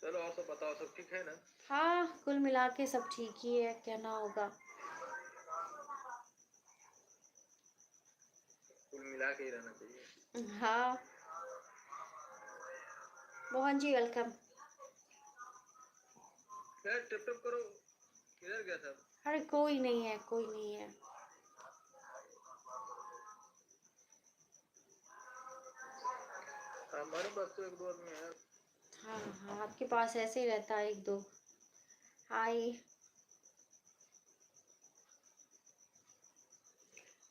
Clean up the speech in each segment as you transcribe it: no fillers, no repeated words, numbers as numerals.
चलो और सब बताओ, सब ठीक है ना? हाँ, कुल मिला के सब ठीक ही है, कहना होगा। कुल मिला के ही रहना चाहिए। हाँ, मोहन जी वेलकम। खैर टिप टप करो, किधर गया था? अरे कोई नहीं है, कोई नहीं है। हमारे पास तो एक दो आदमी है। हाँ हाँ, आपके पास ऐसे ही रहता है एक दो। हाय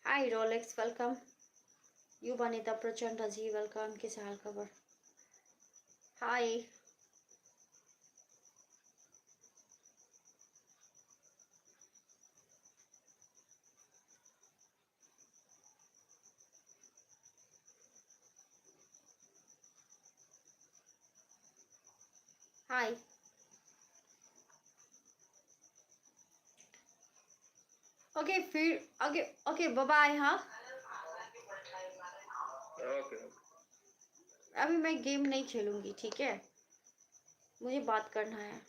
हाय रोलेक्स वेलकम। यू बनीता प्रचंड जी वेलकम। किस हाल खबर? हाय हाय। ओके फिर ओके ओके बाय बाय। हाँ, ओके। अभी मैं गेम नहीं खेलूंगी, ठीक है? मुझे बात करना है।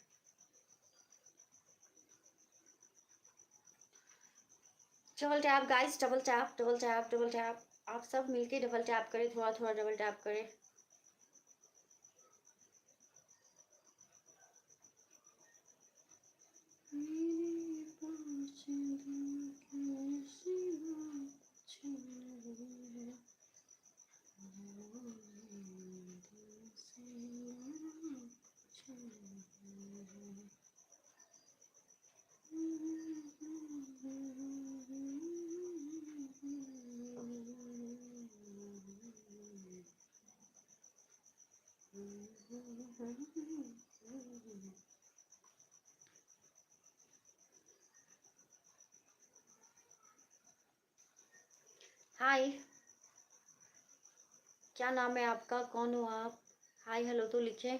Double tap guys, double tap double tap double tap. आप सब मिलके डबल टैप करें, थोड़ा थोड़ा डबल टैप करें। हाय, क्या नाम है आपका? कौन हो आप? हाय हेलो तो लिखे।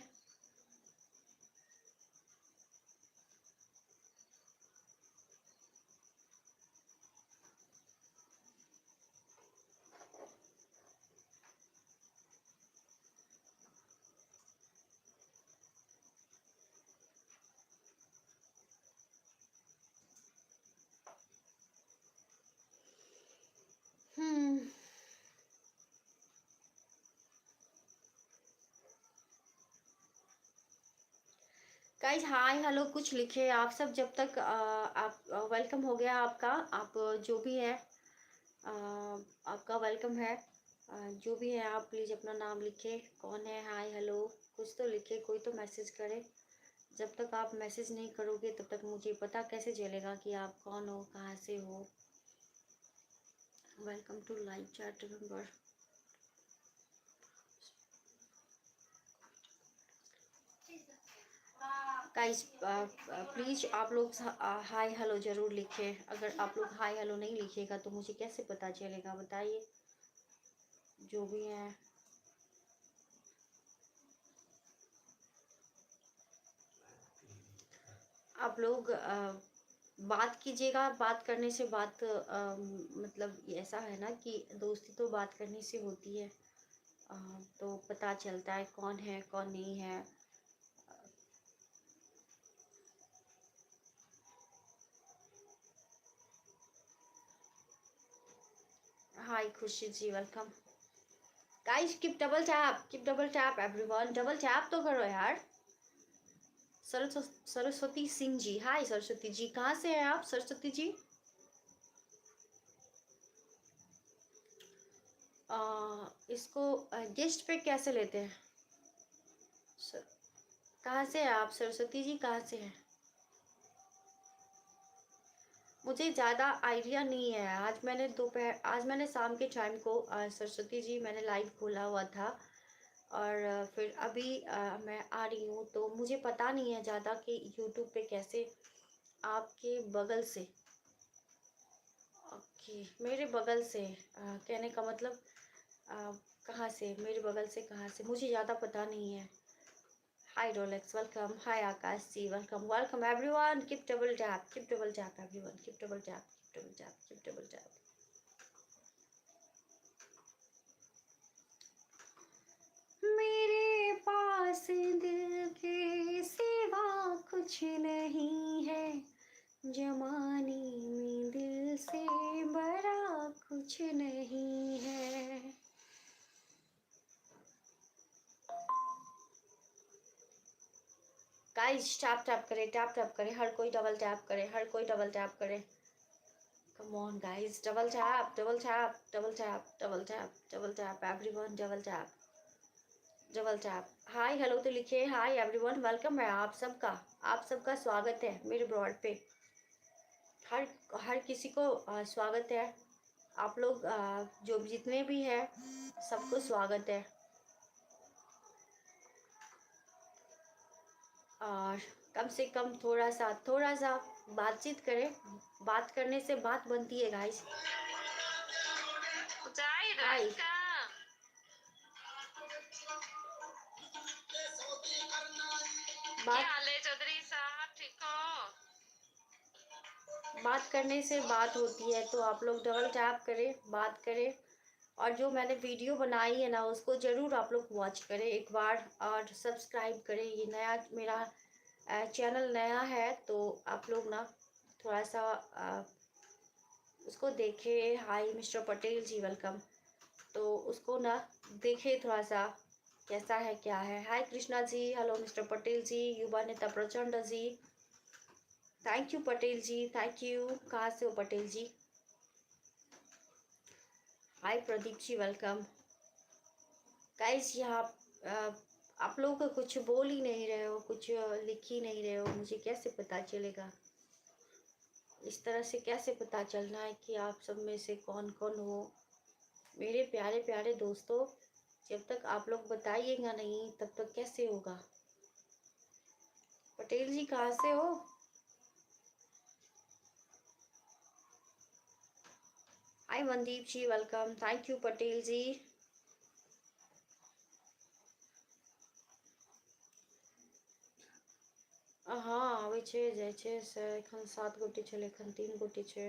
गाइज हाय हेलो कुछ लिखे आप सब। जब तक आप वेलकम हो गया आपका, आप जो भी है आपका वेलकम है। जो भी है आप प्लीज़ अपना नाम लिखे, कौन है, हाय हेलो कुछ तो लिखे, कोई तो मैसेज करे। जब तक आप मैसेज नहीं करोगे तब तक मुझे पता कैसे चलेगा कि आप कौन हो, कहाँ से हो। Welcome to live chat remember. Guys please आप लोग हाय हेलो जरूर लिखें। अगर आप लोग हाय हेलो नहीं लिखिएगा तो मुझे कैसे पता चलेगा, बताइए। जो भी है आप लोग बात कीजिएगा। बात करने से बात मतलब ऐसा है ना कि दोस्ती तो बात करने से होती है। तो पता चलता है कौन है कौन नहीं है। Hi Khushi ji welcome. Guys keep double tap everyone, double tap तो करो यार। सरस्वती सिंह जी, हाय सरस्वती जी, कहाँ से हैं आप सरस्वती जी? इसको गेस्ट पे कैसे लेते हैं सर? कहाँ से हैं आप सरस्वती जी, कहाँ से हैं? मुझे ज़्यादा आइडिया नहीं है। आज मैंने शाम के टाइम को सरस्वती जी मैंने लाइव खोला हुआ था। और फिर अभी मैं आ रही हूँ, तो मुझे पता नहीं है ज़्यादा कि यूट्यूब पे कैसे। आपके बगल से, ओके मेरे बगल से कहने का मतलब कहाँ से, मेरे बगल से कहाँ से, मुझे ज़्यादा पता नहीं है। Hi Rolex welcome, hi Akash ji welcome, welcome everyone. Keep double tap everyone, keep double tap, keep double tap, keep double tap. मेरे कुछ नहीं है। गाइस टैप टैप करे, टैप टैप करे, हर कोई डबल टैप करे, हर कोई डबल टैप करे। Come on guys, double tap, double tap, double tap, double tap, double tap, everyone double tap, double tap. Hi hello तो लिखिए, हाय एवरीवन, वेलकम है आप सबका स्वागत है मेरे ब्रॉड पे। हर हर किसी को स्वागत है। आप लोग जो जितने भी हैं सबको स्वागत है। और कम से कम थोड़ा सा बातचीत करें। बात करने से बात बनती है गाइस। हाय बात चौधरी साहब, ठीक हो? बात करने से बात होती है, तो आप लोग डबल टैप करें, बात करें। और जो मैंने वीडियो बनाई है ना उसको ज़रूर आप लोग वॉच करें एक बार, और सब्सक्राइब करें। ये नया मेरा चैनल नया है, तो आप लोग ना थोड़ा सा उसको देखें। हाय मिस्टर पटेल जी, वेलकम। तो उसको ना देखें थोड़ा सा कैसा है क्या है। Hi Krishna ji, hello mister Patel ji, युवा नेता Prachand ji, thank you Patel ji, thank you. कहाँ से हो Patel ji? Hi Pradeep ji, welcome. Guys यहाँ आप लोग कुछ बोल ही नहीं रहे हो, कुछ लिख ही नहीं रहे हो, मुझे कैसे पता चलेगा? इस तरह से कैसे पता चलना है कि आप सब में से कौन कौन हो? मेरे प्यारे प्यारे दोस्तों, जब तक आप लोग बताइएगा नहीं तब तक कैसे होगा? पटेल जी कहाँ से हो? हाय मनदीप जी, वेलकम, थैंक यू पटेल जी। हाँ आबै छै, जाइ छै से एखन 7 गोटे छलै, एखन 3 गोटे छै।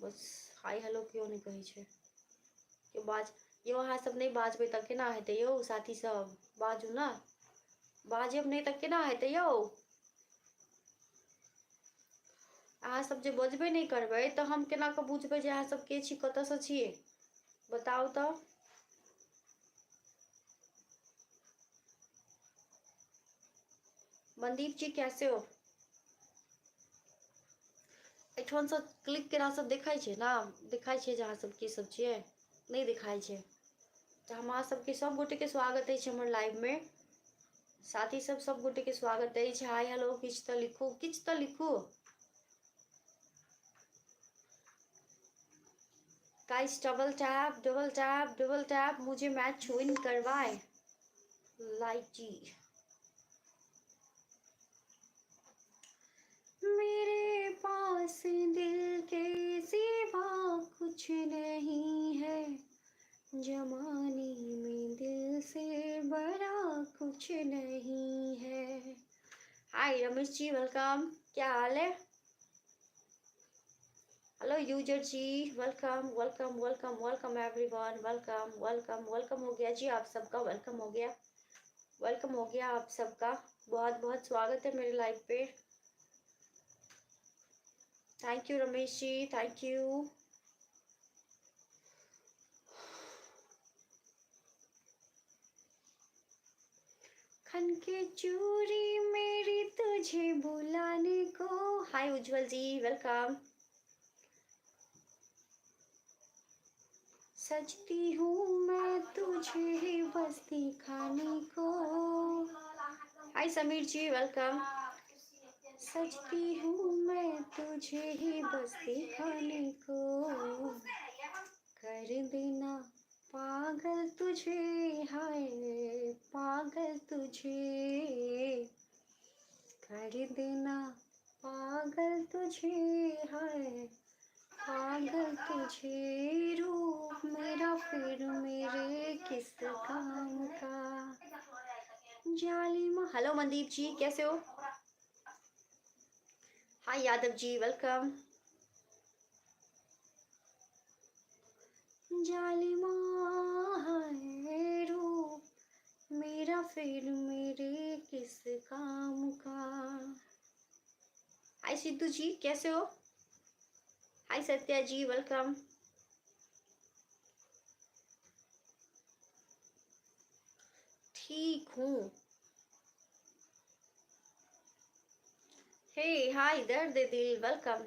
बस हाय हेलो क्यों नहीं कहै छै कि बाज। यौ अहाँ सब नहीं बाजबै तऽ केना हेतै यौ साथी सब? बाजू ना, बाजब नहीं तऽ केना हेतै यौ? अहाँ सब जे बजबे नहीं करबै तऽ हम केना कऽ बुझबै जे अहाँ सब के छी, कतऽसँ छियै? बताउ तऽ। मनदीप जी कैसे हो? एठन से क्लिक केलासँ देखाइ छै ना, देखाइ छै जे अहाँ सब के सब छियै? नहीं दिखाई छै। तऽ हम अहाँ सबके सब गोटे के स्वागत अछि हमर लाइव में। साथी सब गोटे के स्वागत अछि। हाय हेलो किछ तऽ लिखू, किछ तऽ लिखू। Guys double tap, double tap, double tap, मुझे मैच विन करवाए। लाइक जी। मेरे पास दिल के सिवा कुछ नहीं है, जमाने में दिल से बड़ा कुछ नहीं है। हाय रमेश जी, वेलकम, क्या हाल है? Hello user ji, welcome welcome welcome welcome everyone, welcome welcome welcome हो गया जी आप सबका, वेलकम हो गया, वेलकम हो गया आप सबका। बहुत बहुत स्वागत है मेरे लाइव पे। Thank you Ramesh ji, thank you. खन के चूरी मेरी तुझे बुलाने को। हाय उज्जवल जी, वेलकम। सजती हूँ मैं तुझे ही बस्ती खाने को। हाय समीर जी, वेलकम। सजती हूँ मैं तुझे ही बस्ती खाने को, कर देना पागल तुझे, हाय पागल तुझे, कर देना पागल तुझे, हाय पागल तुझे, रूप मेरा फिर मेरे किस काम का, जालिमा। हेलो मनदीप जी, कैसे हो? हाय यादव जी, वेलकम। जालिमा है रूप मेरा फिर मेरे किस काम का। हाय सिद्धू जी, कैसे हो? हाय सत्या जी, वेलकम। ठीक हूँ। हे हाय दर्द दिल, वेलकम।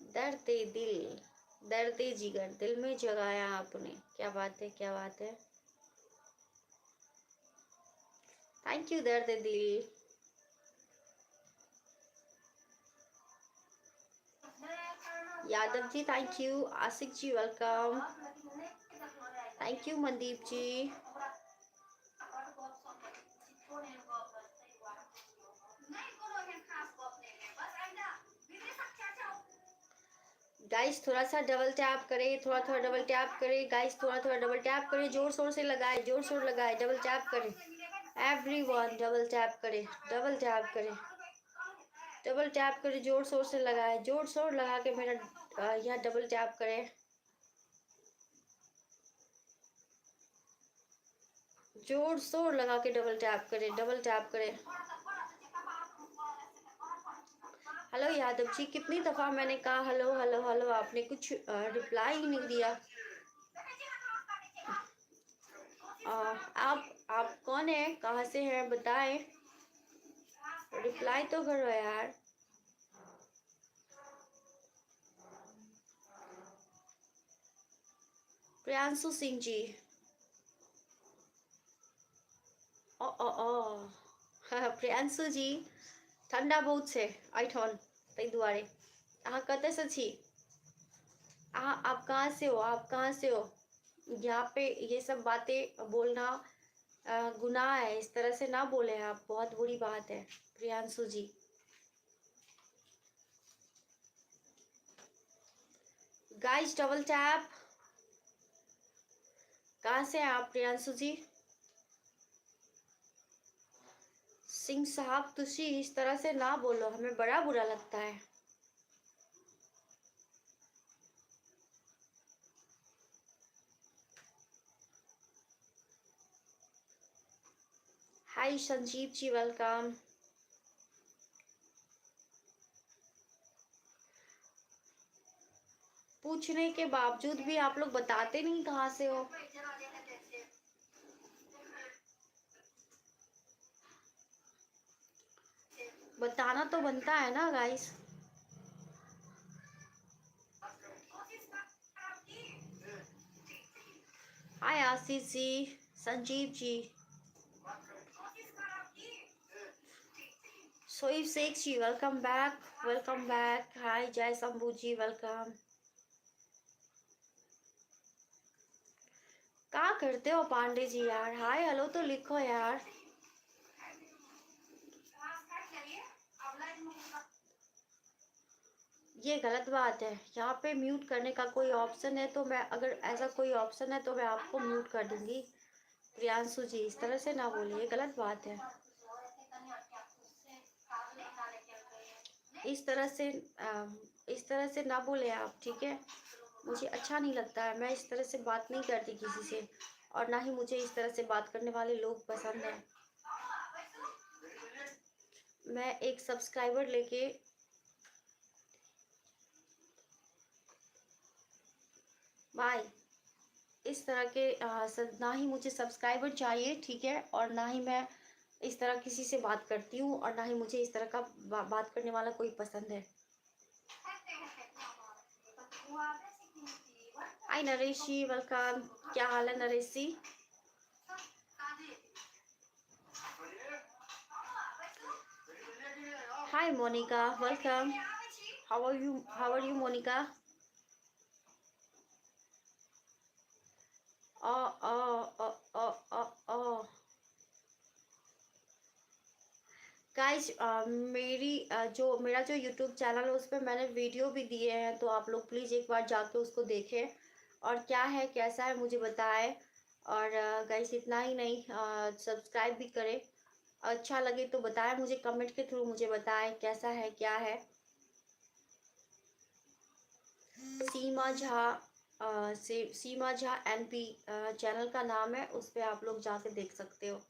दर्द दिल, दर्द जिगर, दिल में जगाया आपने। क्या बात है, क्या बात है। Thank you Dard Dil. Yadav ji thank you. Aashiq ji welcome. Thank you Mandeep ji. Guys थोड़ा सा डबल टैप करें, थोड़ा थोड़ा डबल टैप करें गाइस, थोड़ा थोड़ा डबल टैप करें, जोर शोर से लगाए, जोर शोर लगाए, डबल टैप करें एवरीवन, डबल टैप करें, डबल टैप करें, डबल टैप करें, जोर शोर से लगाए, जोर शोर लगा के मेरा यहाँ डबल टैप करें, जोर शोर लगा के डबल टैप करें, डबल टैप करें। हेलो यादव जी, कितनी दफ़ा मैंने कहा हेलो हेलो हेलो, आपने कुछ रिप्लाई ही नहीं दिया। आप कौन है, कहाँ से हैं बताएं, रिप्लाई तो करो यार। प्रियांशु सिंह जी, ओ ओ ओ प्रियांशु जी ठंडा बहुत से आइठन तई दुआरे अहाँ कते से छी, आप कहाँ से हो, आप कहाँ से हो। यहाँ पे ये सब बातें बोलना गुनाह है, इस तरह से ना बोले आप, बहुत बुरी बात है प्रियांशु जी। गाइस डबल टैप, कहाँ से हैं आप प्रियांशु जी। सिंह साहब तुसी इस तरह से ना बोलो, हमें बड़ा बुरा लगता है। हाय संजीव जी वेलकम। पूछने के बावजूद भी आप लोग बताते नहीं कहाँ से हो। बताना तो बनता है ना गाइस। हाय आशीष जी, संजीव जी, सोइब शेख जी वेलकम बैक, वेलकम बैक। हाय जय शंभू जी वेलकम। क्या करते हो पांडे जी यार, हाय हेलो तो लिखो यार। ये गलत बात है, यहाँ पे म्यूट करने का कोई ऑप्शन है तो मैं, अगर ऐसा कोई ऑप्शन है तो मैं आपको म्यूट कर दूंगी। प्रियांशु जी इस तरह से ना बोलिए, गलत बात है। इस तरह से इस तरह से ना बोले आप, ठीक है। मुझे अच्छा नहीं लगता है, मैं इस तरह से बात नहीं करती किसी से, और ना ही मुझे इस तरह से बात करने वाले लोग पसंद हैं। मैं एक सब्सक्राइबर लेके बाय, इस तरह के ना ही मुझे सब्सक्राइबर चाहिए, ठीक है, और ना ही मैं इस तरह किसी से बात करती हूँ, और ना ही मुझे इस तरह का बात करने वाला कोई पसंद है। Hi Naresh ji welcome. क्या हाल है Naresh ji. Hi Monika welcome. How are you Monika. ओ ओ ओ ओ ओ ओ गाइस मेरा जो यूट्यूब चैनल है उस पर मैंने वीडियो भी दिए हैं, तो आप लोग प्लीज़ एक बार जाके उसको देखें, और क्या है कैसा है मुझे बताएं। और गाइस इतना ही नहीं, सब्सक्राइब भी करें, अच्छा लगे तो बताएं मुझे, कमेंट के थ्रू मुझे बताएं कैसा है क्या है। सीमा झा सीमा झा NP चैनल का नाम है, उस पर आप लोग जाके देख सकते हो।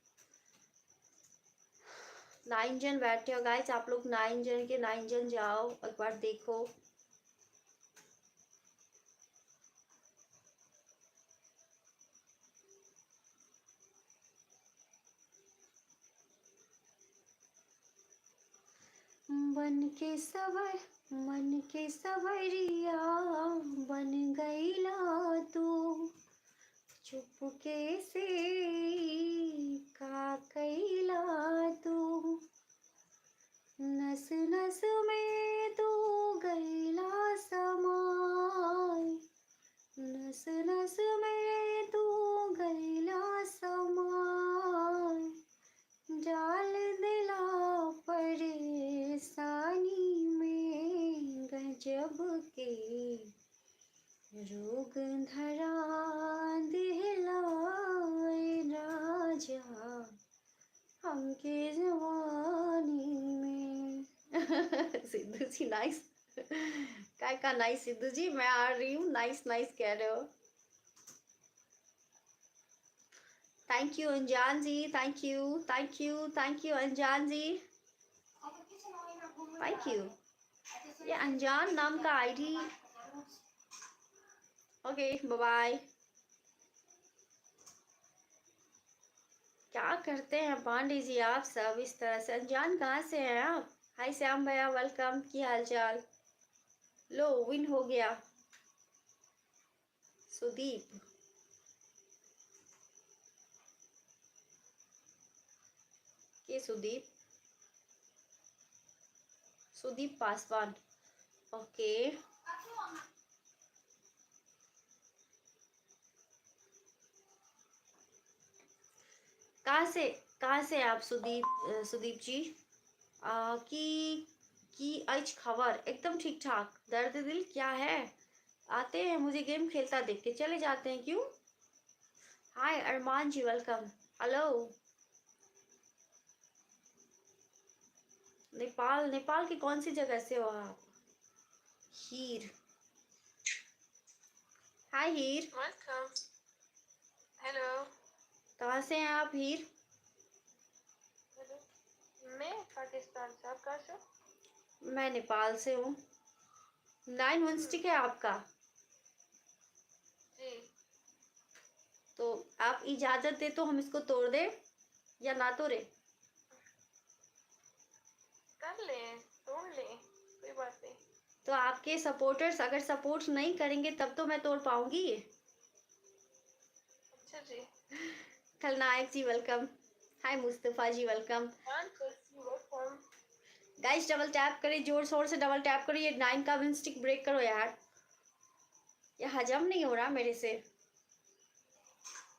9 जन बैठे हो गाइस, आप लोग 9 जन के 9 जन जाओ, एक बार देखो। मन के सवरिया बन गईला तू, चुपके से का कैला तू, नस नस में तू गईला समाय, नस नस में तू गईला समाय, डाल दिला परेशानी में गजब के रोग धरा दिलाए राजा हमके जवानी में। सिद्धू जी नाइस, काय का नाइस सिद्धू जी, मैं आ रही हूँ, नाइस नाइस कह रहे हो। Thank you Anjaan ji, thank you thank you thank you Anjaan ji, thank you. ये अनजान नाम का आईडी, ओके बाय बाय। क्या करते हैं पांडे जी आप सब इस तरह से? अनजान कहाँ से हैं आप? हाय श्याम भैया वेलकम, की हाल चाल? लो विन हो गया सुदीप, के सुदीप, सुदीप पासवान, ओके। कहाँ से आप सुदीप, सुदीप जी? की आज खबर एकदम ठीक ठाक। दर्द दिल क्या है? आते हैं, मुझे गेम खेलता देख के चले जाते हैं क्यों? हाय अरमान जी वेलकम, हेलो। नेपाल, नेपाल की कौन सी जगह से हो आप? हीर, हाय हीर, वेलकम, हेलो। कहाँ से हैं आप हीर? मैं पाकिस्तान से, आप कहाँ से हो? मैं नेपाल से हूँ। 9 वन स्टिक है आपका, जी तो आप इजाजत दे तो हम इसको तोड़ दे या ना तोड़े? कर लें, तोड़ लें, कोई बात नहीं। तो आपके सपोर्टर्स अगर सपोर्ट नहीं करेंगे तब तो मैं तोड़ पाऊंगी। अच्छा जी। Khalnayak ji welcome, hi Mustafa ji welcome. Welcome. Guys double tap करिए, जोर शोर से डबल टैप करिए, 9 का विन स्टिक ब्रेक करो यार, ये हजम नहीं हो रहा मेरे से।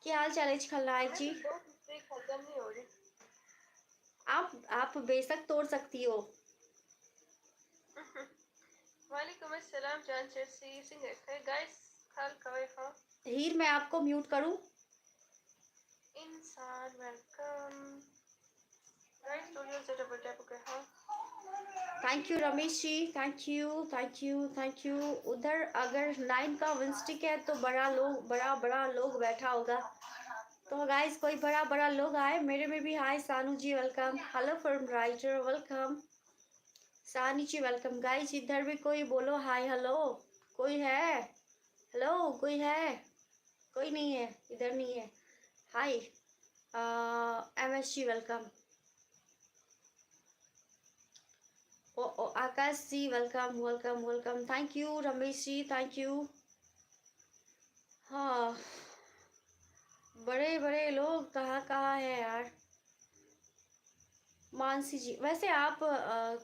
क्या हाल चाल है खलनायक जी? खत्म नहीं हो रही। आप बेशक तोड़ सकती हो। वालेकुम अस्सलाम जान चर्सी सिंह है गाइस, खाल कवे खा हीर मैं आपको म्यूट करूं? इंसान वेलकम गाइस, स्टूडियो से डबल टैप ओके। हाँ thank you Ramesh ji, thank you thank you thank you. उधर अगर 9 का विन स्टिक है तो बड़ा बड़ा लोग बैठा होगा, तो गाइस कोई बड़ा बड़ा लोग आए मेरे में भी। Hi Sanu ji welcome, hello from writer welcome, Sani ji welcome. Guys इधर भी कोई बोलो हाय हेलो, कोई है? हेलो कोई है? कोई नहीं है, इधर नहीं है। हाय एमएस जी वेलकम, ओ Akash ji welcome welcome welcome, thank you Ramesh ji thank you. हाँ बड़े बड़े लोग कहाँ कहाँ है यार। मानसी जी, वैसे आप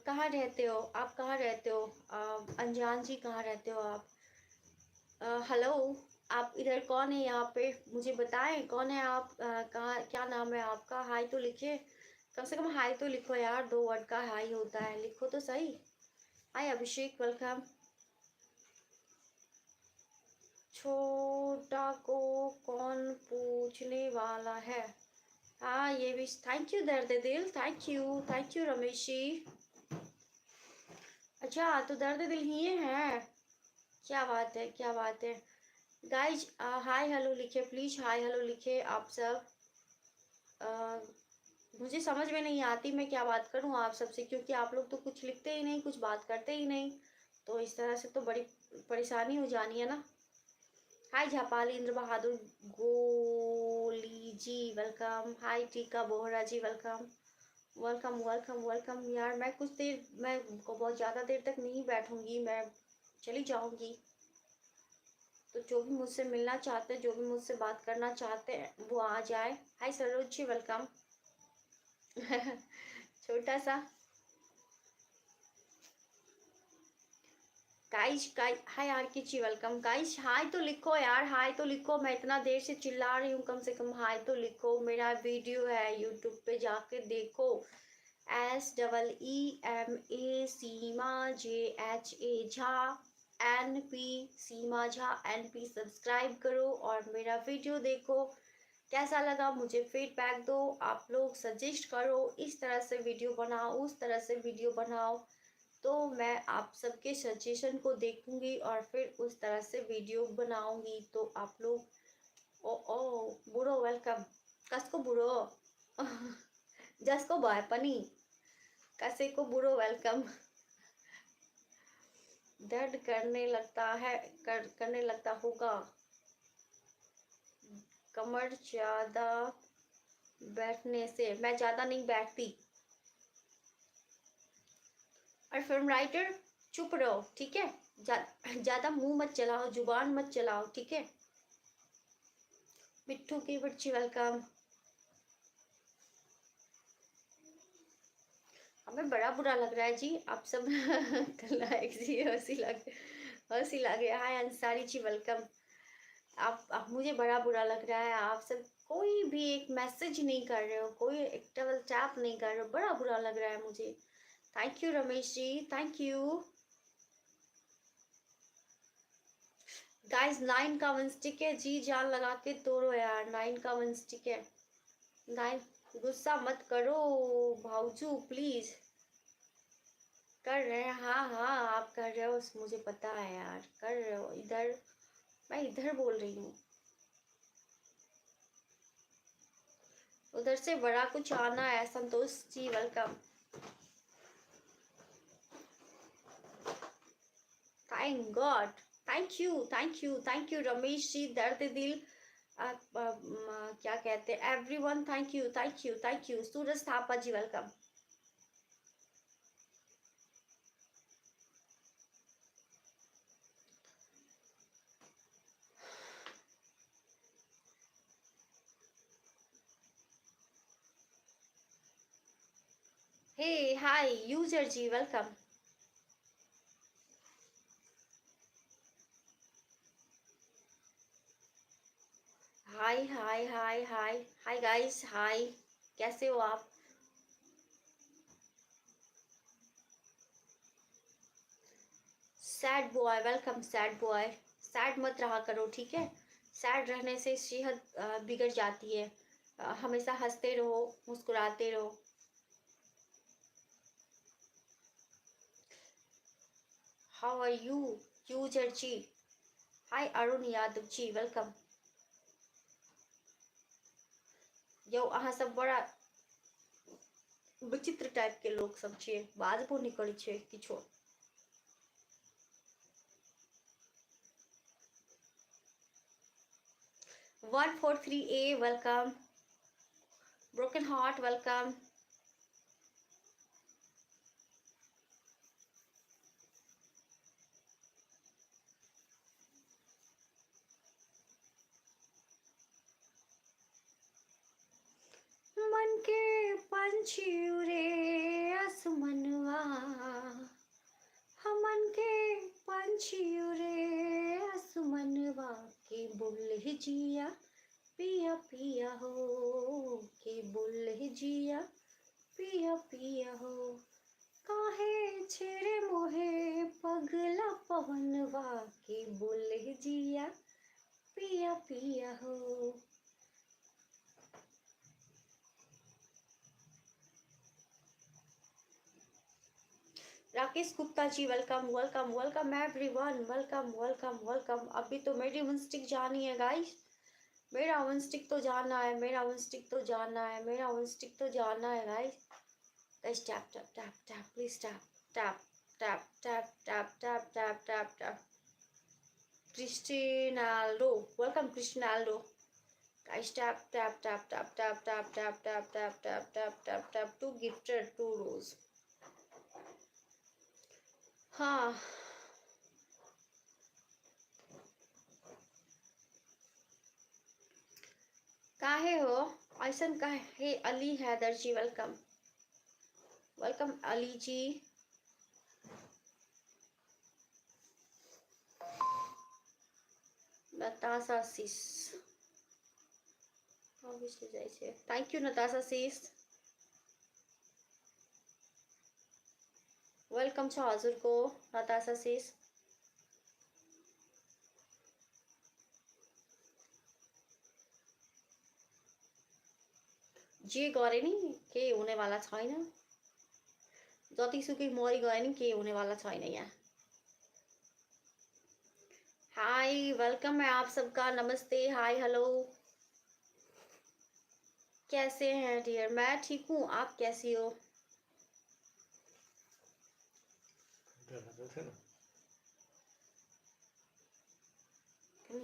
कहाँ रहते हो? आप कहाँ रहते हो? अनजान जी कहाँ रहते हो आप? हेलो, आप इधर कौन है यहाँ पे? मुझे बताएं कौन है आप? कहाँ, क्या नाम है आपका? हाय तो लिखिए, कम से कम हाय तो लिखो यार, 2 वर्ड का हाय होता है, लिखो तो सही। हाय अभिषेक वेलकम। छोटा को कौन पूछने वाला है? हाँ ये भी थैंक यू दर्द दिल, थैंक यू रमेश जी। अच्छा तो दर्द दिल ही है, क्या बात है क्या बात है। गाइज हाय हेलो लिखे प्लीज, हाय हेलो लिखे आप सब। मुझे समझ में नहीं आती मैं क्या बात करूं आप सबसे, क्योंकि आप लोग तो कुछ लिखते ही नहीं, कुछ बात करते ही नहीं। तो इस तरह से तो बड़ी परेशानी हो जानी है ना। हाय झापाली इंद्र बहादुर गोली जी वेलकम। हाय टीका बोहरा जी वेलकम। Welcome welcome welcome. यार मैं कुछ देर, मैं बहुत ज़्यादा देर तक नहीं बैठूंगी, मैं चली जाऊंगी। तो जो भी मुझसे मिलना चाहते हैं, जो भी मुझसे बात करना चाहते हैं, वो आ जाए। हाय सरोज जी वेलकम। छोटा सा गाइस, हाय आरके जी वेलकम। गाइस हाय तो लिखो यार, हाय तो लिखो। मैं इतना देर से चिल्ला रही हूँ, कम से कम हाय तो लिखो। मेरा वीडियो है यूट्यूब पे, जाके देखो। SEEMA सीमा JHA झा NP सीमा झा NP सब्सक्राइब करो और मेरा वीडियो देखो। कैसा लगा मुझे फीडबैक दो। आप लोग सजेस्ट करो, इस तरह से वीडियो बनाओ, उस तरह से वीडियो बनाओ। तो मैं आप सबके सजेशन को देखूंगी और फिर उस तरह से वीडियो बनाऊंगी। तो आप लोग ओ ओ बुरो वेलकम। कसको बुरो जसको भए पनि कसैको बुरो वेलकम। दर्द करने लगता है, करने लगता होगा कमर ज्यादा बैठने से। मैं ज्यादा नहीं बैठती। और फिल्म राइटर चुप रहो, ठीक है। ज्यादा मुंह मत चलाओ, जुबान मत चलाओ, ठीक है। मिट्ठू की बच्ची वेलकम। हमें बड़ा बुरा लग रहा है जी आप सब लाइक जी, हंसी लगे। हाय अंसारी जी वेलकम। आप मुझे बड़ा बुरा लग रहा है, आप सब कोई भी एक मैसेज नहीं कर रहे हो, कोई एक डबल टैप नहीं कर रहे हो, बड़ा बुरा लग रहा है मुझे। Thank you Ramesh ji, thank you. Guys 9 का वन स्टिक है जी, जान लगा के तोड़ो यार। 9 का वन स्टिक है। 9 गुस्सा मत करो भाऊजू प्लीज। कर रहे हैं, हाँ हाँ आप कर रहे हो, मुझे पता है यार, कर रहे हो। इधर मैं इधर बोल रही हूँ, उधर से बड़ा कुछ आना है। Santosh ji welcome. Thank God, thank you thank you thank you Ramesh ji. Dard Dil क्या कहते हैं everyone. Thank you thank you thank you. Suraj Thapa ji welcome. Hey hi user ji welcome. Hi hi hi hi hi guys hi, कैसे हो आप। Sad boy welcome. Sad boy, sad मत रहा करो, ठीक है। सैड रहने से सेहत बिगड़ जाती है। हमेशा हंसते रहो, मुस्कुराते रहो। हाउ आर यू यूजर जी। Hi Arun Yadav ji welcome. यो अहाँ सब बड़ा विचित्र टाइप के लोग सब छिए, बाजबो नहीं करै छै किछो। 143A welcome. Broken heart welcome. मन के पंछी उड़े आसमनवा, हमन के पंछी उड़े आसमनवा, के बोले जिया पिया पिया हो, के बोले जिया पिया पिया हो। काहे छेड़े मोहे पगला पवनवा, के बोले जिया पिया पिया हो। Rakesh Gupta ji welcome welcome welcome everyone. Welcome welcome welcome. अभी तो मेरी स्टिक जानी है गाइस, मेरा वन स्टिक तो जानना है, मेरा वन स्टिक तो जानना है, मेरा वन स्टिक तो जानना है guys. Guys tap tap tap tap please tap tap tap tap tap tap tap tap tap. Cristinaldo, welcome Cristinaldo. Guys tap tap tap tap tap tap tap tap tap tap tap tap tap two gifted 2 rose. हाँ काहे हो ऐसन काहे? Hey Ali Haider ji welcome, welcome Ali ji. Natasha sis obviously जाइ છે। Thank you Natasha sis, welcome छ हजुरको नताशा सिस। जे गरे नि केही हुनेवाला छैन, जतिसुकै मरि गए नि केही हुनेवाला छैन यहाँ। हाय वेलकम है आप सबका, नमस्ते हाय हेलो। कैसे हैं डियर? मैं ठीक हूँ, आप कैसी हो?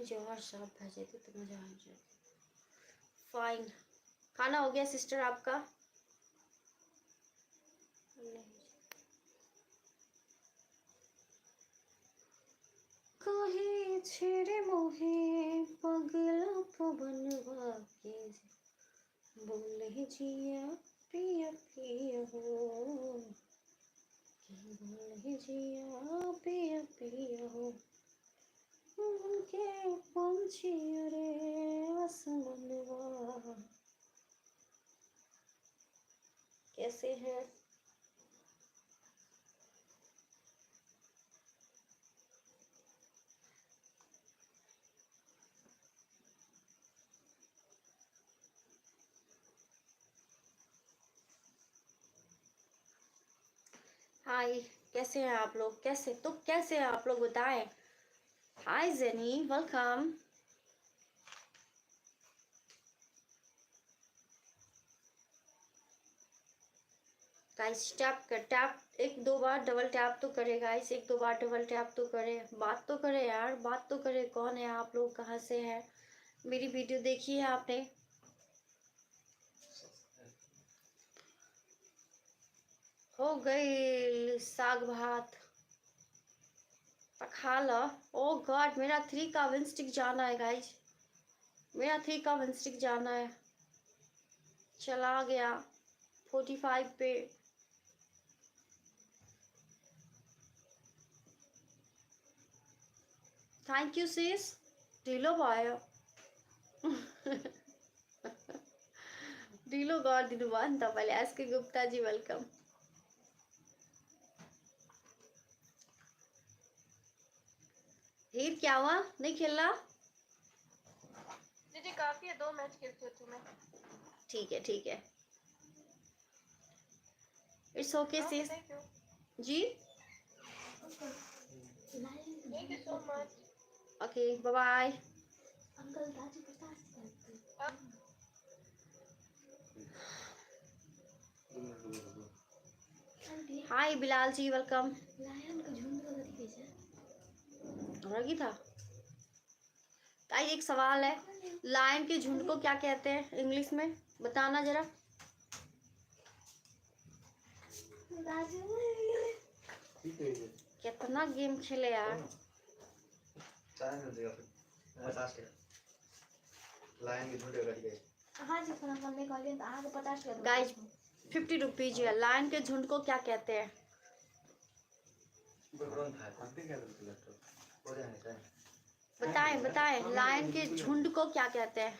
जवाहर साहब भेजे थे तो मजा आ जाए। फाइन, खाना हो गया सिस्टर आपका? कहे छेड़े मोहे पगला पवनवा के बोले जिया पिया पिया हो, बोले जिया पिया पिया हो, उनके पंछी रे आसमानवा। कैसे हैं? हाय कैसे हैं आप लोग? कैसे हैं आप लोग बताएं। हाय जेनी वेलकम। गाइस टैप एक दो बार डबल टैप तो करे गाइस, एक दो बार डबल टैप तो करे, बात तो करे यार, बात तो करे। कौन है आप लोग, कहाँ से हैं? मेरी वीडियो देखी है आपने? हो गई साग भात खा लो। ओ गॉड मेरा 3 का विन स्टिक जाना है गाइस, मेरा 3 का विन स्टिक जाना है। चला गया 45 पे। थैंक यू सिस, ढिलो भयो। ढिलो गरिदिनु भयो नि तपाईँले। SK Gupta ji welcome. हीर क्या हुआ, नहीं खेलना? दीदी काफी है, 2 मैच खेलती हूँ तो मैं। ठीक है ठीक है, it's okay sis ji. Thank you so much. Okay bye bye. Hi Bilal ji welcome. की था एक सवाल है, लायन के झुंड को क्या कहते हैं इंग्लिश में, बताना जरा। कितना गेम खेले यार। गाइस 50 रुपीज है। लायन के झुंड को क्या कहते हैं? बताएं बताएं, लायन के झुंड को क्या कहते हैं?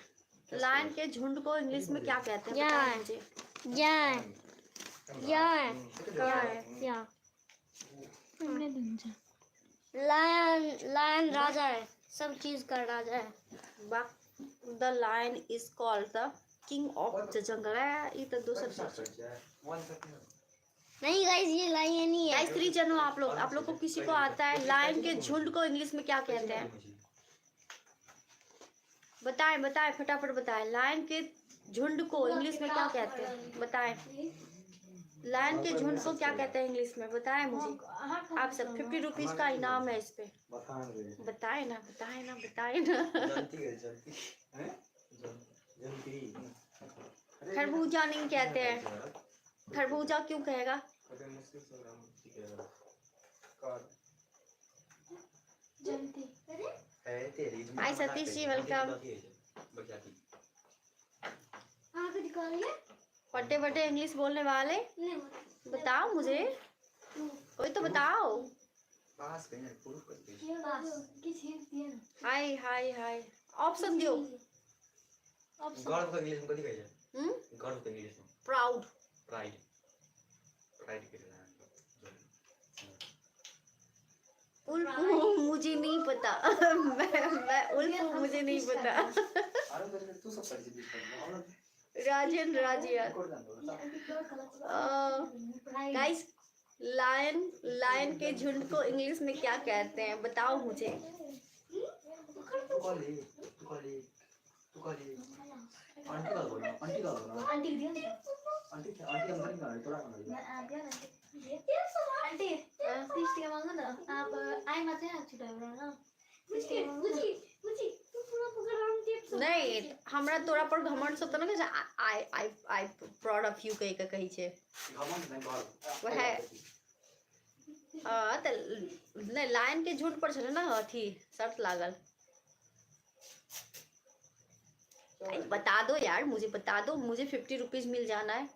लायन के झुंड को इंग्लिश में क्या कहते हैं? बताएं मुझे। लायन राजा है, सब चीज का राजा है। The lion is called the king of the jungle है। ये तो दूसरा नहीं गाइस, ये लायन ही है। गाइस 3 जन हो आप लोग को किसी को आता है लायन के झुंड को इंग्लिश में क्या कहते हैं? बताएं बताएं फटाफट बताएं, लायन के झुंड को इंग्लिश में क्या कहते हैं बताएं। लायन के झुंड को क्या कहते हैं इंग्लिश में बताएं मुझे। आप सब 50 रुपीज का इनाम है इस पे। बताएं ना बताएं ना बताएं ना। खरबूजा नहीं कहते हैं, खरबूजा क्यों कहेगा। हाय सतीश जी वेलकम। फटे फटे इंग्लिश बोलने वाले बताओ मुझे, कोई तो बताओ। हाय हाय हाय ऑप्शन दियो। गर्व को इंग्लिश में कथी कहै छै? गर्व को इंग्लिश में प्राउड। प्राइड। प्राइड के लिए उल्फू मुझे नहीं पता। मैं उल्फू मुझे नहीं पता। अरे तू सब पढ़ जी राजन राजिया गाइस, लायन लायन के झुंड को इंग्लिश में क्या कहते हैं बताओ मुझे। तू कॉली आंटी का बोलना आंटी दिया आंटी अंदर ही गाड़ी थोड़ा आंटी प्लीज टिका मांगो न आप आइमा चाहिँ छुटाउनु न प्लीज टिका मांगो नहीं हमरा तोरा पर घमंड से तो ना कि आई प्राउड ऑफ यू कही का कही छे घमंड नहीं बाहर वो है। त नहीं लायन के झुंड पर चले ना अथी शर्त लागल। बता दो यार मुझे, बता दो मुझे 50 रुपीज मिल जाना है।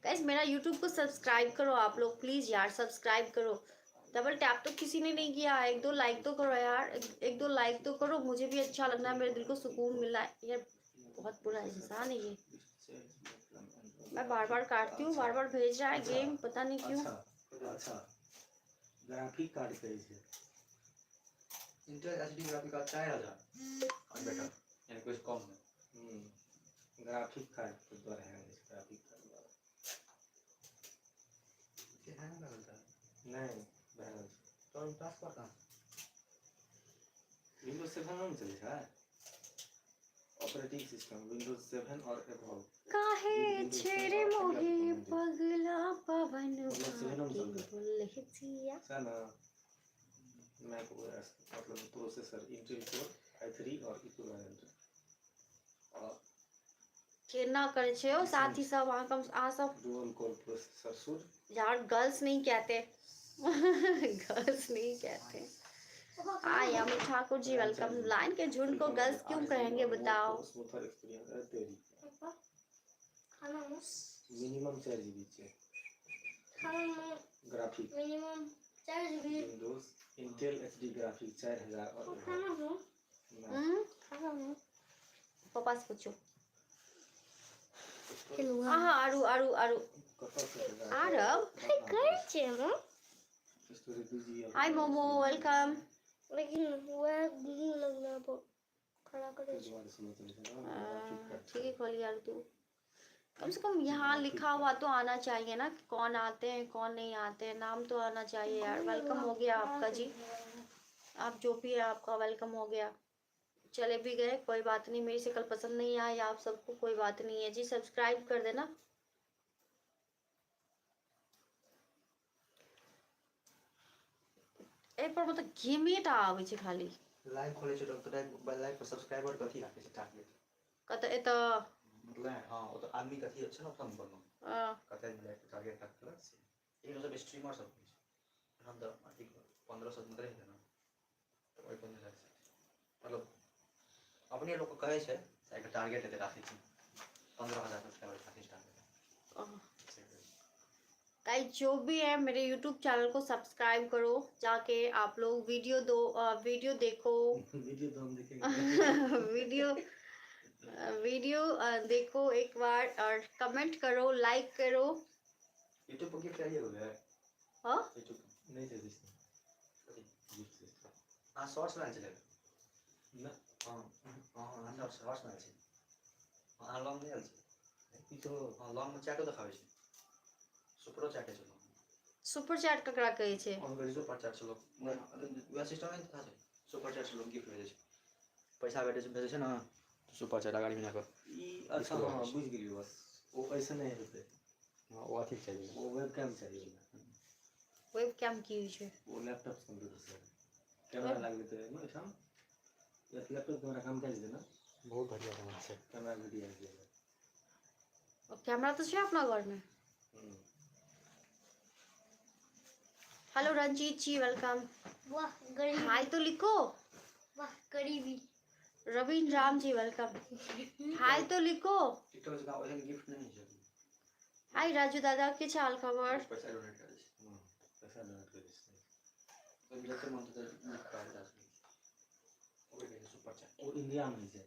गाइस मेरा यूट्यूब को सब्सक्राइब करो आप लोग प्लीज यार, सब्सक्राइब करो। डबल टैप तो किसी ने नहीं किया, एक दो लाइक तो करो यार, एक दो लाइक तो करो, मुझे भी अच्छा लगना है, मेरे दिल को सुकून मिला है यार। बहुत बुरा इंसान है ये, मैं बार बार काटती हूँ, बार बार भेज रहा है गेम, पता नहीं क्यों। अच्छा ग्राफिक कार्ड कहे छै इंटेल एचडी ग्राफिक कार्ड 4000 और बेटा यानी कुछ कम में ग्राफिक कार्ड के द्वारा है ग्राफिक कार्ड द्वारा ये है ना नहीं बैलेंस तो पास करता विंडोज 7 में चले है ऑपरेटिंग सिस्टम विंडोज 7 और एबव काहे छेरे मोहे पगला पवन बुलेटिया सना मैक ओएस मतलब प्रोसेसर इंटेल कोर i3 और इक्विवेलेंट केना करे छे ओ साथी सब आ सब डुअल कोर प्रोसेसर सूट यार गर्ल्स नहीं कहते। गर्ल्स नहीं कहते। आई अमित ठाकुर जी वेलकम। लाइन के झुंड को गर्ल्स क्यों कहेंगे बताओ। स्मूथर एक्सपीरियंस है तेरी खाना मिनिमम 4 जीबी चाहिए खाना graphic minimum 4 GB Windows Intel HD graphic 4000 और खाना हो खाना पापा से पूछो। हेलो हाँ आरु आरु आरु आरव कर छे म स्टोरी बिजी है हाय मोमो वेलकम। लेकिन वो गुगु लगना पर खड़ा करे छे ठीक है खोल यार तू, कम से कम यहाँ लिखा हुआ तो आना चाहिए ना कि कौन आते हैं कौन नहीं आते हैं, नाम तो आना चाहिए यार। वेलकम हो गया आपका जी, आप जो भी है आपका वेलकम हो गया। चले भी गए कोई बात नहीं, मेरी शक्ल पसंद नहीं आई आप सबको कोई बात नहीं है जी, सब्सक्राइब कर देना। ए पर मतलब गेमेट आवे छै खाली लाइव खोले छै तो लाइव पर सब्सक्राइबर कथि राखे छै टारगेट कत ए त मतलब हां ओ तो आदमी कथि छै ना कम बननो कतै लाइव टारगेट रखला से एक सब स्ट्रीमर सब हम तो अधिक 1500 में रहे ना तो ओइ पर नहीं रख मतलब अपने लोग को कहे छै एक टारगेट देते राखे छै 15000 सब्सक्राइबर राखे छै टारगेट। गाइस जो भी है मेरे YouTube चैनल को सब्सक्राइब करो जाके, आप लोग वीडियो देखो वीडियो तो हम देखेंगे वीडियो देखो एक बार और कमेंट करो लाइक करो। YouTube पर क्या हो गया हाँ YouTube नहीं चल हां शॉर्ट्स में चलेगा ना हां शॉर्ट्स में छै हां लॉन्ग नहीं छै ई तो हां लॉन्ग में चैटो देखाबै छै सुपर चैट छै सुपर चैट ककरा कहै छै और सुपर चैट से लोग वह सिस्टम है था सुपर चैट से लोग गिफ्ट भेजे छै पैसा भेजे छै ना सुपर चैट अगाडि बिना ई अच्छा हाँ बुझ गेलियो बस वो ऐसे नहीं होते हां ओ अथी चाहिए वो वेबकैम चाहिए वेबकैम की होइ छै वो लैपटॉप से कंप्यूटर से कैमरा लग लेते हैं ना अच्छा ये लैपटॉप कैमरा काम कर देना बहुत बढ़िया काम छै कैमरा वीडियो है और कैमरा तो छै अपना घर में। हेलो रंजीत जी वेलकम। वाह गरीबी हाय तो लिखो। वाह गरीबी रवीन राम जी वेलकम। हाय तो लिखो। टिकटॉक का ओहन गिफ्ट नहीं छै हाय राजू दादा के चाल खबर। पैसा डोनेट कर छै पैसा डोनेट कर देते तो जते मन तो गिफ्ट कार्ड दे छै ओके सुपर चैट वो इंडिया में है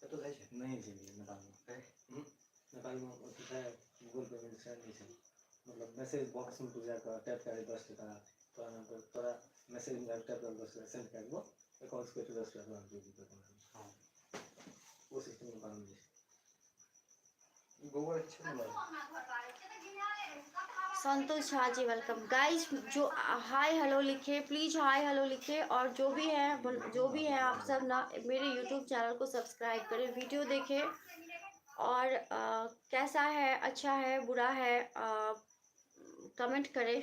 तो जाय छै नहीं है नेपाल में नेपाल में होता है गूगल पेमेंट से नहीं है मतलब मैसेज बॉक्स में पूजा का टैप करे 10 टका तो ना तो तोरा मैसेज में टैप कर 10 टका सेंड कर दो अकाउंट पे 10 टका दे दो हां वो सिस्टम में काम है गोबर अच्छा ना संतोष झा जी वेलकम। गाइस जो हाय हेलो लिखे प्लीज हाय हेलो लिखे और जो भी है आप सब ना मेरे यूट्यूब चैनल को सब्सक्राइब करें, वीडियो देखें और कैसा है अच्छा है बुरा है कमेंट करें।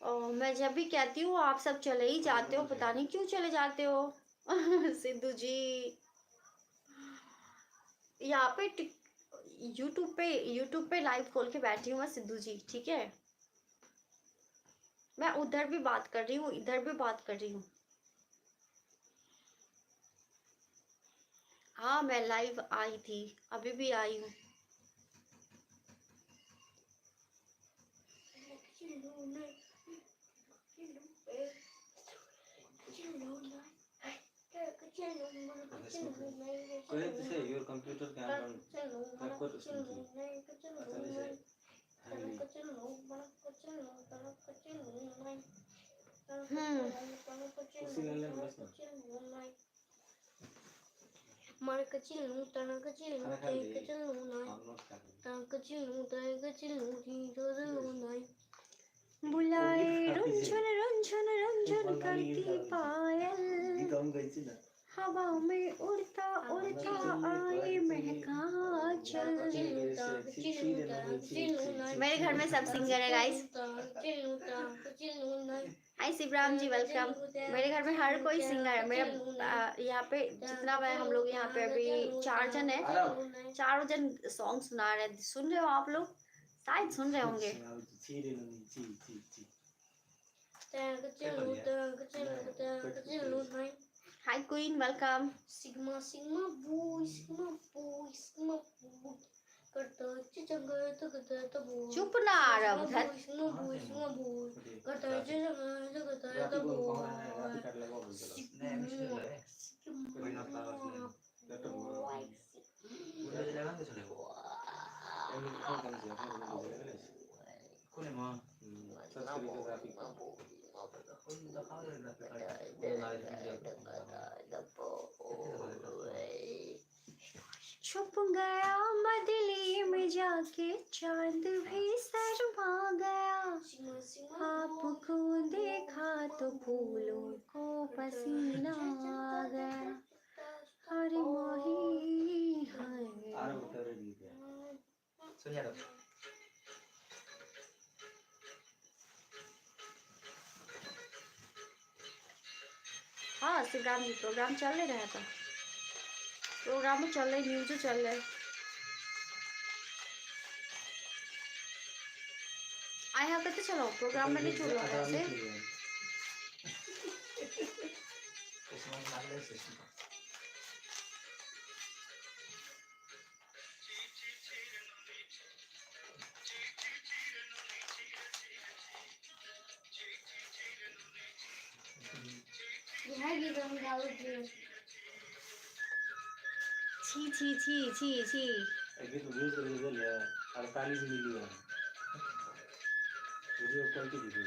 और मैं जब भी कहती हूँ आप सब चले ही जाते हो, पता नहीं क्यों चले जाते हो। सिद्धू जी यहाँ पे यूट्यूब पे लाइव खोल के बैठी हूँ मैं सिद्धू जी, ठीक है। मैं उधर भी बात कर रही हूँ इधर भी बात कर रही हूँ। हाँ मैं लाइव आई थी अभी भी आई हूँ। Correct say your computer can run record smoothly. Actually say highly. उसी लेने में बस ना मार कचिलू तना कचिलू ते कचिलू नाय नोट कर ता कचिलू ते कचिलू जी रोजलू नाय बुलाए रुंझुन रुंझुन रुंझुन करती पायल गीत हम गई थी ना हवा में उड़ता उड़ता आए महका चल। मेरे घर में सब सिंगर है गाइस। हाय शिवराम जी वेलकम। मेरे घर में हर कोई सिंगर है। मेरा यहाँ पे जितना मैं हम लोग यहाँ पे अभी 4 जन है, 4 जन सॉन्ग सुना रहे हैं। सुन रहे हो आप लोग? शायद सुन रहे होंगे। Hi queen welcome. Sigma sigma boy sigma boy sigma boy करता जगह तक बॉय चुप ना रब धत। सिग्मा बॉय करता जगह तक छुप गया बदली में जाके चांद भी शर्मा गया। आपको देखा तो फूलों को पसीना आ गया। हरे माही हाय सुन यार हाँ शिवराम जी प्रोग्राम चल रहा था। प्रोग्राम में चल रहे न्यूज चल रहे। आए यहाँ कहते चलो प्रोग्राम में नहीं छोड़ रहा ऐसे। यह गीत हम गाओगे छी छी छी छी छी। अभी तो व्यूज रिलीज है 48 मिलियन वीडियो क्वालिटी वीडियो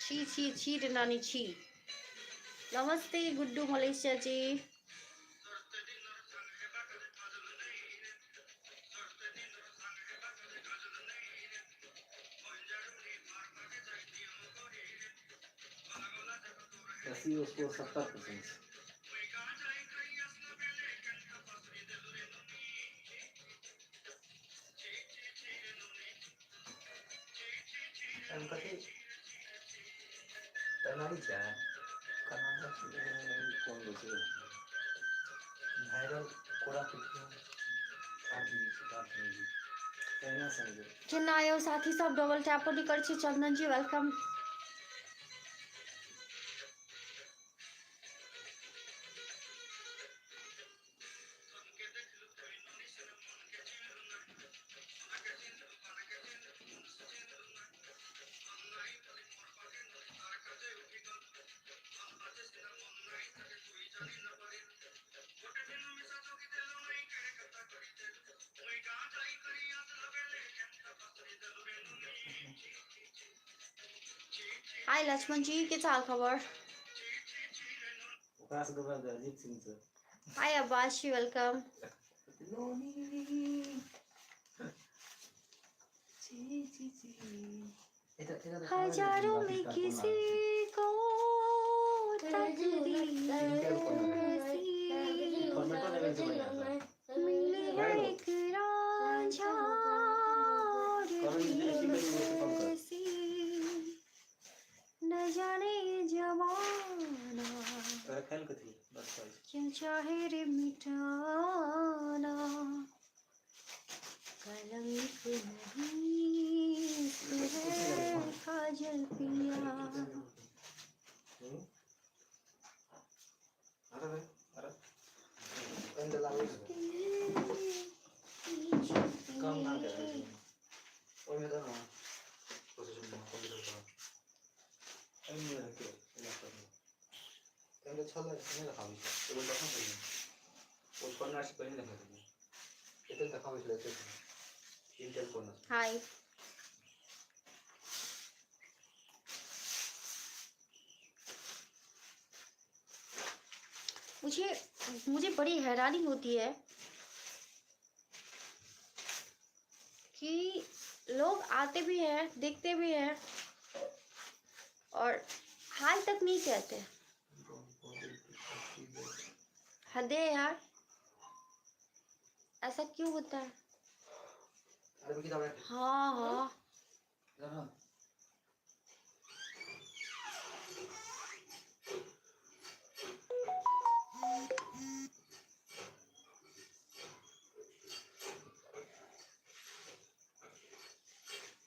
छी छी छी नानी छी। नमस्ते गुड्डू मलेशिया जी। 80 उसको 70%। उनका थे करनाली क्या है करनाली कौन बोलते वायरल कोड़ा कितना कहना समझो। किन आयो साथी सब डबल टैप पनि गर्छ चन्दन जी वेलकम। हाय लक्ष्मण जी के छ हाल खबर? खास गरेर अजित सिंह छ। हाय अब्बास जी वेलकम। हजारों में किसी को तकदीर मिली है एक रांझा ऐसी न जाने जमाना क्यों चाहे रे मिटाना कलंक नहीं है काजल पिया। काम ना करे और मैं तो ना पोजीशन में कंप्यूटर का एम में रखे लैपटॉप में कैमरा चला है ना खाली तो वो देखना चाहिए उस कॉर्नर से पहले देखना चाहिए इधर तक खाली लेते हैं इंटेल कॉर्नर। हाय मुझे बड़ी हैरानी होती है कि लोग आते भी हैं देखते भी हैं और हाल तक नहीं कहते। हद है यार, ऐसा क्यों होता है? अरे वो किताब है हाँ हाँ जरा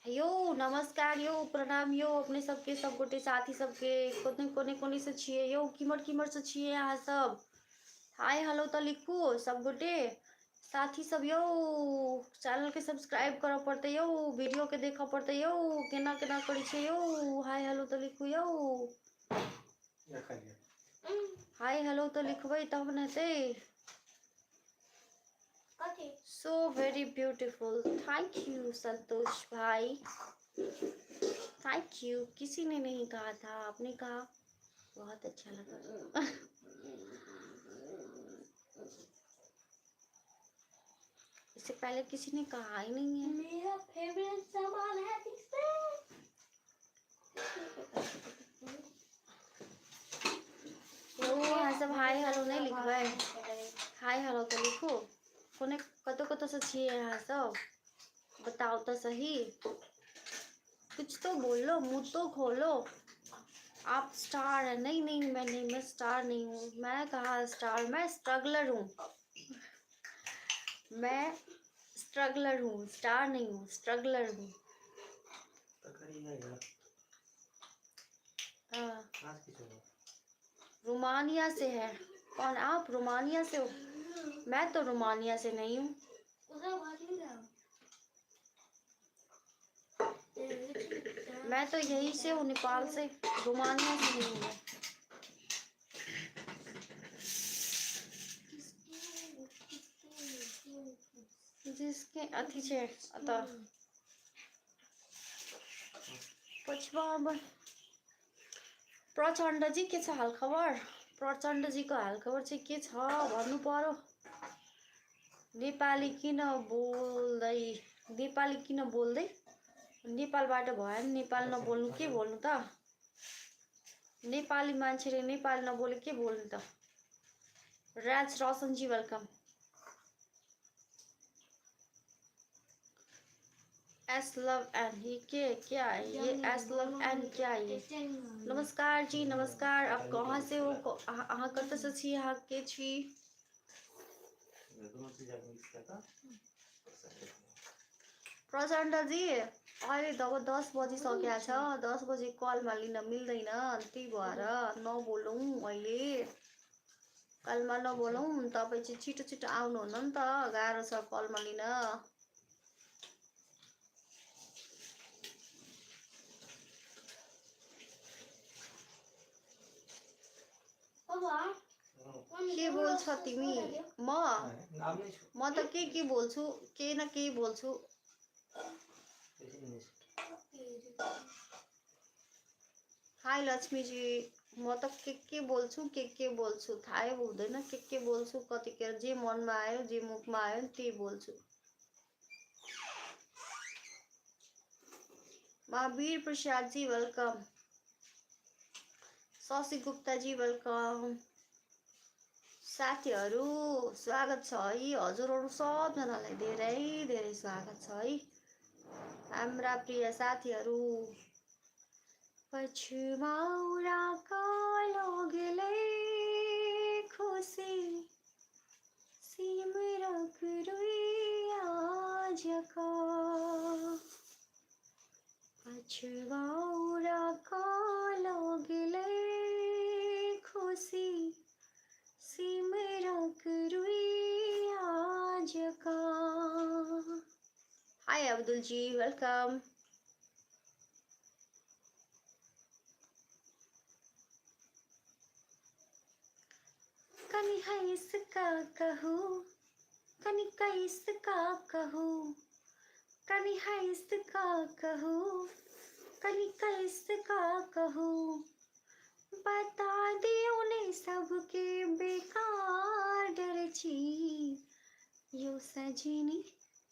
यो नमस्कार यो प्रणाम यो अपने सबके सब गोटे साथी सबके कोने कोने कोने से छिए यो किमर किमर से छिए यहाँ सब। हाय हेलो तो लिखू सब गोटे साथी सब यो चैनल के सब्सक्राइब कर पड़ते यो वीडियो के देखा पड़ते यो केना केना करी छे यो हाय हेलो तो लिखू यो हाय हेलो तो लिखबै तब न ते। So very beautiful thank you Santosh भाई थैंक यू। किसी ने नहीं कहा था, आपने कहा बहुत अच्छा लगा। इससे पहले किसी ने कहा ही नहीं है। मेरा फेवरेट सामान है यहाँ सब हाय हेलो नहीं लिखबै हाय हेलो तो लिखो कोने कतो कतो से छिए यहाँ सब बताओ तो सही कुछ तो बोलो मुंह तो खोलो। आप स्टार है? नहीं नहीं मैं स्टार नहीं हूँ। मैं कहा स्टार, मैं स्ट्रगलर हूँ। मैं स्ट्रगलर हूँ, स्टार नहीं हूँ, स्ट्रगलर हूँ। रोमानिया से है। कौन आप? रोमानिया से हो? मैं तो रोमानिया से नहीं हूँ। मैं तो यही से हूँ, नेपाल से, रोमानिया से नहीं हूँ। जिसके अथी छे अतः पछवा प्रचण्ड जी के छ हाल खबर? प्रचण्ड जी को हाल खबर चाहिँ के छ भन्नु पर्यो। नेपाली किन बोल्दै नेपालबाट भयो नि नेपाल नबोल्नु के बोल्नु त। नेपाली मान्छेले नेपाली नबोले के बोल्ने त? राज रोशन जी वेलकम। एस लव एंड ये क्या है ये? एस लव एंड क्या है ये? नमस्कार जी नमस्कार। आप कहाँ से हो? अहाँ कतऽ से छी? अहाँ के छी? प्रचण्ड जी अहिले त 10 बजिसकेको छ। 10 बजे कलमा लिन मिल्दैन, त्यही भएर नबोलौँ अहिले। कलमा नबोलौँ। तपाईँ चाहिँ छिटो छिटो आउनुहुन्न नि त, गाह्रो छ कलमा लिन। के बोल्छ तिमी? म त के बोल्छु, के न के बोल्छु। हाई लक्ष्मी जी, म त के बोल्छु के बोल्छु थाहै हुँदैन। के बोल्छु, कतिखेर जे मनमा आयो जे मुखमा आयो नि त्यही बोल्छु। महावीर प्रसाद जी वेलकम। शशि गुप्ता जी वेलकम। साथीहरू स्वागत छ है। हजुरहरू सबजनालाई धेरै धेरै स्वागत छ है हाम्रा प्रिय साथीहरू। पछुमाउराका लगले खुसी सिमरक रुई आजका। पछुमाउराका लगले खुसी सिमरक रुई आजका। हाय अब्दुल जी वेलकम। कनी है इसका कहूँ, कनी कैसका कहूँ, कनी है इसका कहूँ, कनी कैसका कहूँ। बता दे उन्हें सबके बेकार डर छी। यो सजनी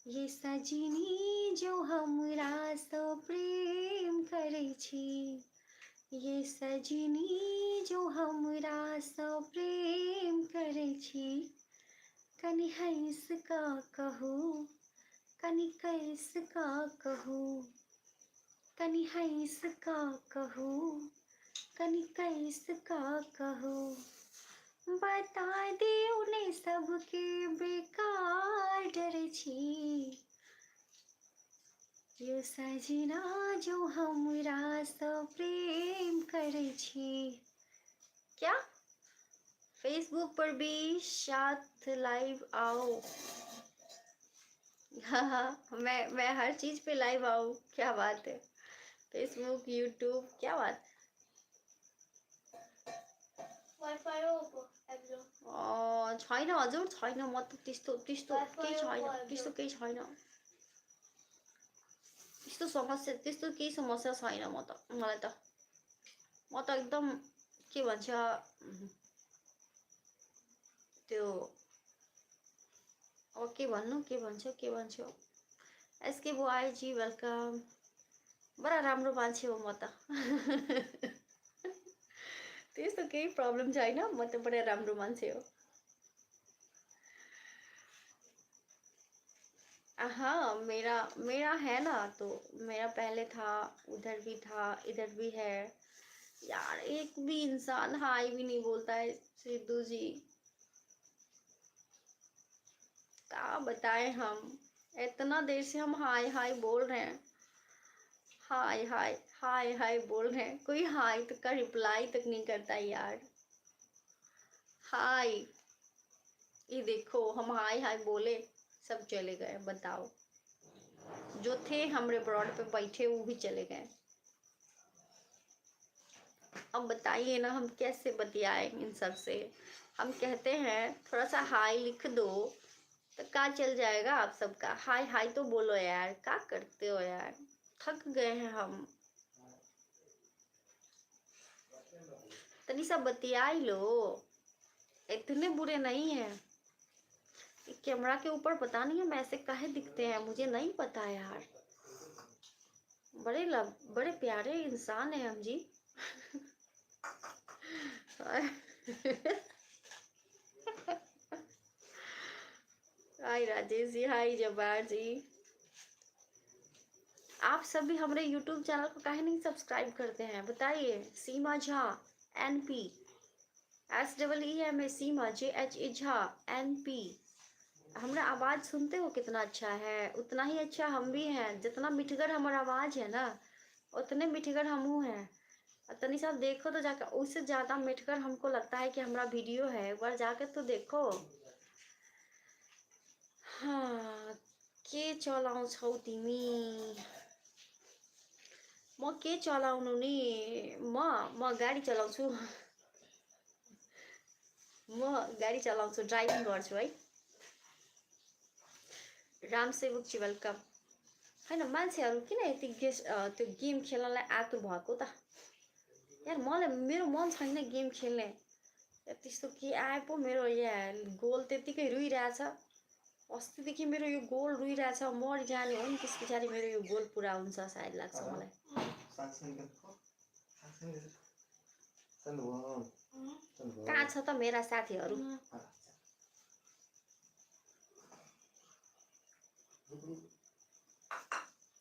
ये सजनी जो हमरा सँ प्रेम करै छी। ये सजनी जो हमरा सँ प्रेम करै छी। कनी हंसका कहूँ, कनी कैसका कहूँ, कनी हंसका कहूँ, कनी कैसका कहूँ। बता दे उन्हें सबके बेकार डर छी। यो सजना जो हमरा सँ प्रेम करै छी। क्या फेसबुक पर भी साथ लाइव आओ? हाँ मैं हर चीज पे लाइव आऊँ, क्या बात है। फेसबुक यूट्यूब क्या बात। वाइफाई हो छैन हजुर छैन। म त त्यस्तो त्यस्तो केही छैन, त्यस्तो केही छैन, त्यस्तो समस्या त्यस्तो केही समस्या छैन। मलाई त एकदम के भन्छ त्यो अब के भन्छु एसके बुआई जी वेलकम। बडा राम्रो मान्छे हो म त। त्यस्तो केही प्रब्लम छैन, म त बडा राम्रो मान्छे हो। हाँ मेरा है ना, तो मेरा पहले था, उधर भी था, इधर भी है। यार एक भी इंसान हाय भी नहीं बोलता है सिद्धू जी, क्या बताएं हम। इतना देर से हम हाय हाय बोल रहे हैं, हाय हाय हाय हाय बोल रहे हैं, कोई हाय तक का रिप्लाई तक नहीं करता यार। हाय ये देखो हम हाय हाय बोले, सब चले गए। बताओ, जो थे हमरे ब्रॉड पे बैठे वो भी चले गए। अब बताइए ना हम कैसे बतियाए इन सब से। हम कहते हैं थोड़ा सा हाय लिख दो तो क्या चल जाएगा आप सबका। हाय हाय तो बोलो यार, क्या करते हो यार, थक गए हैं हम। तनी सा बतिया ही लो, इतने बुरे नहीं है। कैमरा के ऊपर पता नहीं हम ऐसे काहे दिखते हैं, मुझे नहीं पता यार। बड़े प्यारे इंसान है हम जी। हाय राजेश जी, हाय जब्बार जी। आप सब भी हमारे YouTube चैनल को काहे नहीं सब्सक्राइब करते हैं बताइए। सीमा झा NP, SEEMA सीमा JHA झा NP। हमारा आवाज सुनते हो कितना अच्छा है? उतना ही अच्छा हम भी हैं। जितना मिठगर हमारा आवाज है ना, उतने मिठगर हम हैं। तनी साहब देखो तो जाकर, उससे ज्यादा मिठकर हमको लगता है कि हमारा वीडियो है। एक बार जाकर तो देखो। हाँ, के चलाउँछौ तिमी? म के चलाउनु नि? म गाडी चलाउँछु। म गाडी चलाउँछु, ड्राइभिङ गर्छु है। रामसेवकजी वेलकम। होइन, मान्छेहरू किन यति त्यो गेम खेल्नलाई आतुर भएको त यार? मलाई मेरो मन छैन गेम खेल्ने। त्यस्तो के आए पो मेरो यहाँ गोल त्यतिकै रुइरहेछ। अस्तिदेखि मेरो यो गोल रुइरहेछ, मरि जाने हो नि त्यस पछाडि मेरो यो गोल पुरा हुन्छ सायद लाग्छ मलाई। कहाँ छ त मेरा साथीहरू?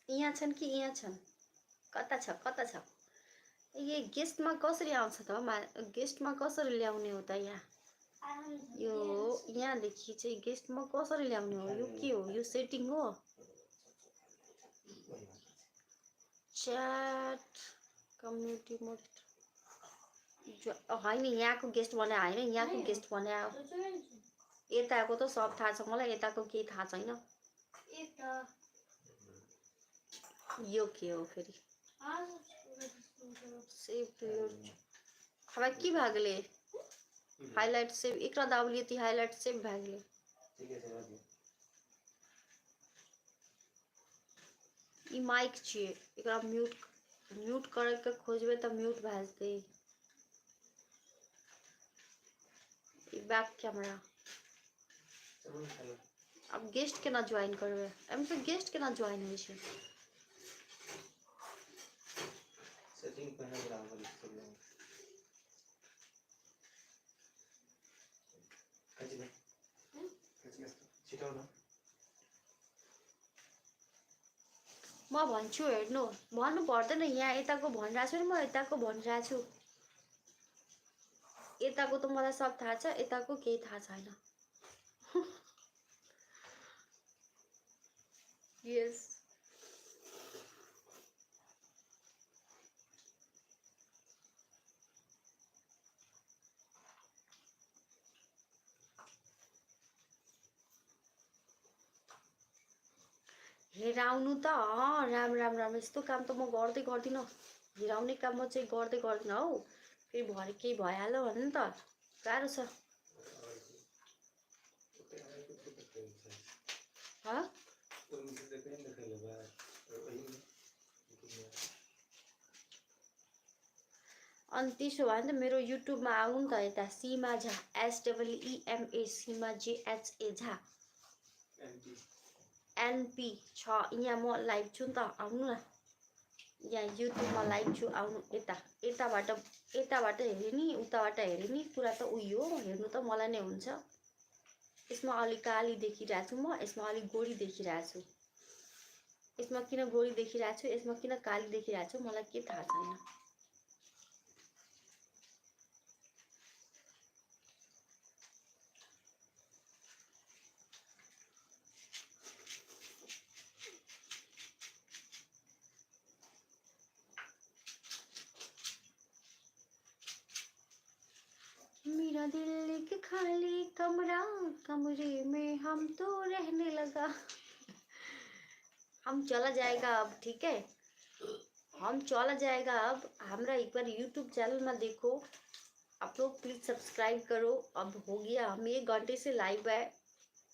यहाँ छन् कि यहाँ छन्? कता छ कता छ? ये गेस्टमा कसरी आउँछ त? गेस्टमा कसरी ल्याउने हो त? यहाँ यो यहाँदेखि चाहिँ गेस्टमा कसरी ल्याउने हो? यो के हो? यो सेटिङ हो? च्याट कम्युनिटी मोड होइन, यहाँको गेस्ट बनायो होइन, यहाँको गेस्ट बनायो। यताको त सब थाहा छ मलाई, यताको केही थाहा छैन। यो के हो फेरि? सेभ हमारा की भए गेलै? हाइलाइट सेभ एकरा दाबलिए ती हाइलाइट सेभ भए गेलै। ई माइक छियै, एकरा म्यूट करे के खोजबै त म्यूट भए जेतै। ई बैक कैमरा। अब गेस्ट केना ज्वाइन करबै? एम तो गेस्ट केना ज्वाइन होइ छै? सेटिंग पे है बराबर इसको ले छिटो न। म भन्छु हेर्नु, भन्नु पर्दैन। यहाँ यताको भनिरहेको छु नि, म यताको भनिरहेको छु। यताको त मलाई सब थाहा छ, यताको केही थाहा छैन। यस, हेराउनु त राम राम राम। यस्तो काम त म गर्दै गर्दिनँ। हेराउने काम म चाहिँ गर्दै गर्दिनँ हौ। फेरि भरे केही भइहाल्यो भने नि त गाह्रो छ। अनि त्यसो भयो भने त मेरो युट्युबमा आउनु त यता सीमा झा SEEMA सीमा JHA झा NP छ। यहाँ म लाइभ छु नि त, आउनु न। यहाँ युट्युबमा लाइभ छु, आउनु यता। यताबाट हेर्यो नि, उताबाट हेर्यो नि, कुरा त उही हो। हेर्नु त मलाई नै हुन्छ। यसमा अलिक काली देखिरहेको छु म, यसमा अलिक गोरी देखिरहेको छु। यसमा किन गोरी देखिरहेको छु, यसमा किन काली देखिरहेको छु, मलाई के थाहा छैन। मेरा दिल एक खाली कमरा, कमरे में हम तो रहने लगा। हम चला जाएगा अब, ठीक है? हम चला जाएगा अब। हमारा एक बार यूट्यूब चैनल में देखो आप लोग, प्लीज सब्सक्राइब करो। अब हो गया, हम 1 घंटे से लाइव है।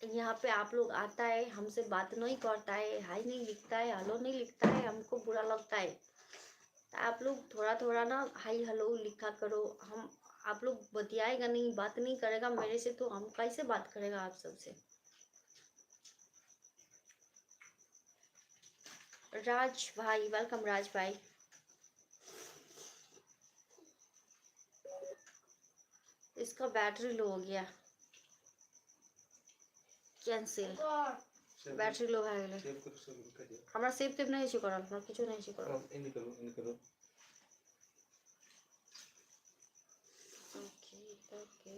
यहाँ पे आप लोग आता है, हमसे बात नहीं करता है, हाई नहीं लिखता है, हेलो नहीं लिखता है, हमको बुरा लगता है। तो आप लोग थोड़ा थोड़ा ना हाई हेलो लिखा करो। हम आप लोग बतियाएगा नहीं, बात नहीं करेगा मेरे से, तो हम कैसे बात करेगा आप सबसे? राज भाई वेलकम। राज भाई इसका बैटरी लो हो गया, कैंसिल, बैटरी लो হয়ে গেল। সেভ করে শুরু করে দিও। আমরা সেভ টেপ নাই ইস্যু করাল, আমরা কিছু নাই ইস্যু করাল। ইনি করো ওকে ওকে।